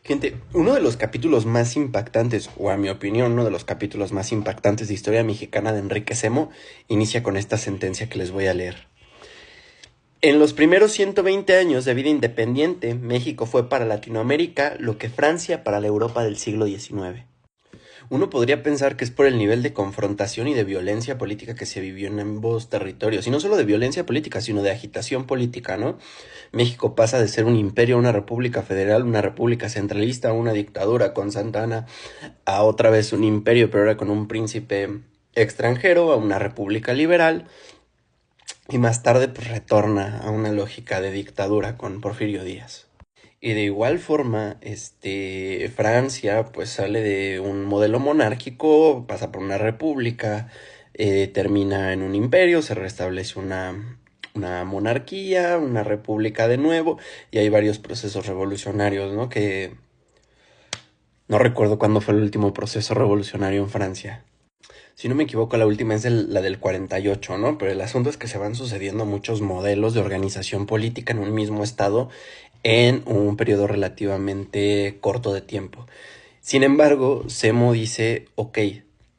Gente, uno de los capítulos más impactantes, o a mi opinión, uno de los capítulos más impactantes de historia mexicana de Enrique Semo, inicia con esta sentencia que les voy a leer. En los primeros 120 años de vida independiente, México fue para Latinoamérica lo que Francia para la Europa del siglo XIX. Uno podría pensar que es por el nivel de confrontación y de violencia política que se vivió en ambos territorios, y no solo de violencia política, sino de agitación política, ¿no? México pasa de ser un imperio a una república federal, una república centralista, a una dictadura con Santa Anna, a otra vez un imperio, pero ahora con un príncipe extranjero, a una república liberal, y más tarde pues retorna a una lógica de dictadura con Porfirio Díaz. Y de igual forma, Francia pues sale de un modelo monárquico, pasa por una república, termina en un imperio, se restablece una monarquía, una república de nuevo, y hay varios procesos revolucionarios, ¿no? Que no recuerdo cuándo fue el último proceso revolucionario en Francia. Si no me equivoco, la última es la del 48, ¿no? Pero el asunto es que se van sucediendo muchos modelos de organización política en un mismo estado en un periodo relativamente corto de tiempo. Sin embargo, Semo dice, ok,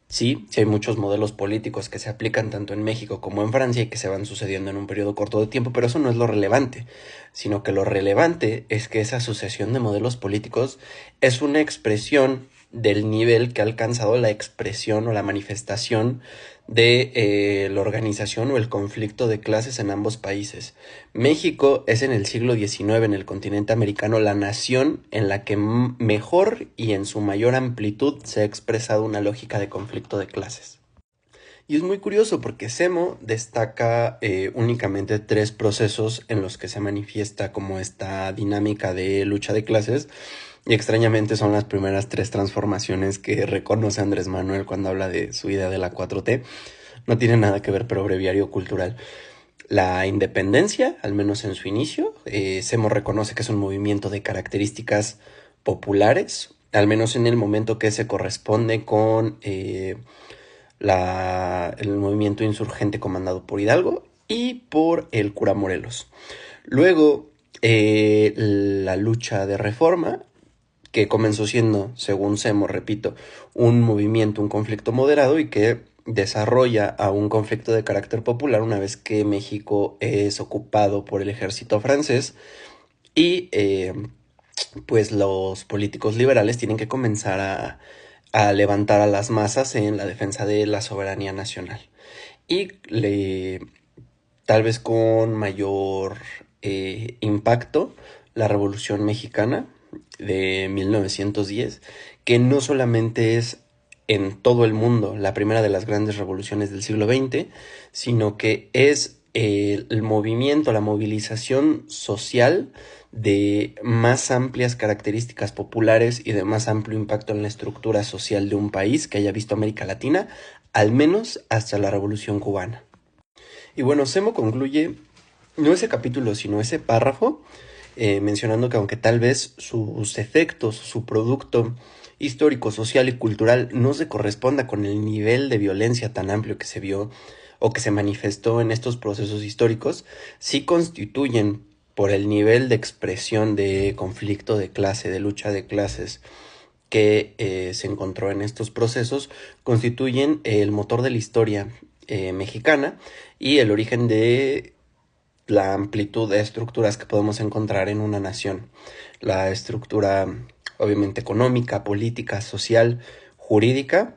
sí hay muchos modelos políticos que se aplican tanto en México como en Francia y que se van sucediendo en un periodo corto de tiempo, pero eso no es lo relevante, sino que lo relevante es que esa sucesión de modelos políticos es una expresión del nivel que ha alcanzado la expresión o la manifestación de la organización o el conflicto de clases en ambos países. México es en el siglo XIX, en el continente americano, la nación en la que mejor y en su mayor amplitud se ha expresado una lógica de conflicto de clases. Y es muy curioso porque Semo destaca únicamente tres procesos en los que se manifiesta como esta dinámica de lucha de clases, y extrañamente son las primeras tres transformaciones que reconoce Andrés Manuel cuando habla de su idea de la 4T. No tiene nada que ver, pero breviario cultural. La independencia, al menos en su inicio, Semo reconoce que es un movimiento de características populares, al menos en el momento que se corresponde con el movimiento insurgente comandado por Hidalgo y por el cura Morelos. Luego, la lucha de reforma, que comenzó siendo, según Semo, repito, un movimiento, un conflicto moderado y que desarrolla a un conflicto de carácter popular una vez que México es ocupado por el ejército francés y pues los políticos liberales tienen que comenzar a levantar a las masas en la defensa de la soberanía nacional. Y tal vez con mayor impacto, la Revolución Mexicana de 1910, que no solamente es en todo el mundo la primera de las grandes revoluciones del siglo XX, sino que es el movimiento, la movilización social de más amplias características populares y de más amplio impacto en la estructura social de un país que haya visto América Latina, al menos hasta la Revolución Cubana. Y bueno, Semo concluye no ese capítulo, sino ese párrafo, mencionando que aunque tal vez sus efectos, su producto histórico, social y cultural no se corresponda con el nivel de violencia tan amplio que se vio o que se manifestó en estos procesos históricos, sí constituyen, por el nivel de expresión de conflicto de clase, de lucha de clases que se encontró en estos procesos, constituyen el motor de la historia mexicana y el origen de la amplitud de estructuras que podemos encontrar en una nación. La estructura, obviamente, económica, política, social, jurídica,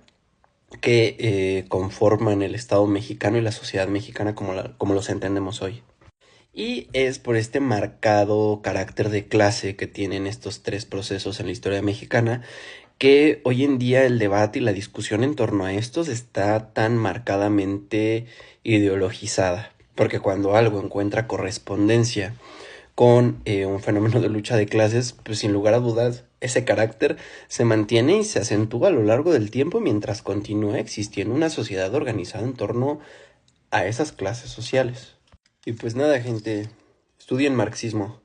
que conforman el Estado mexicano y la sociedad mexicana como los entendemos hoy. Y es por este marcado carácter de clase que tienen estos tres procesos en la historia mexicana que hoy en día el debate y la discusión en torno a estos está tan marcadamente ideologizada. Porque cuando algo encuentra correspondencia con un fenómeno de lucha de clases, pues sin lugar a dudas ese carácter se mantiene y se acentúa a lo largo del tiempo mientras continúa existiendo una sociedad organizada en torno a esas clases sociales. Y pues nada, gente, estudien marxismo.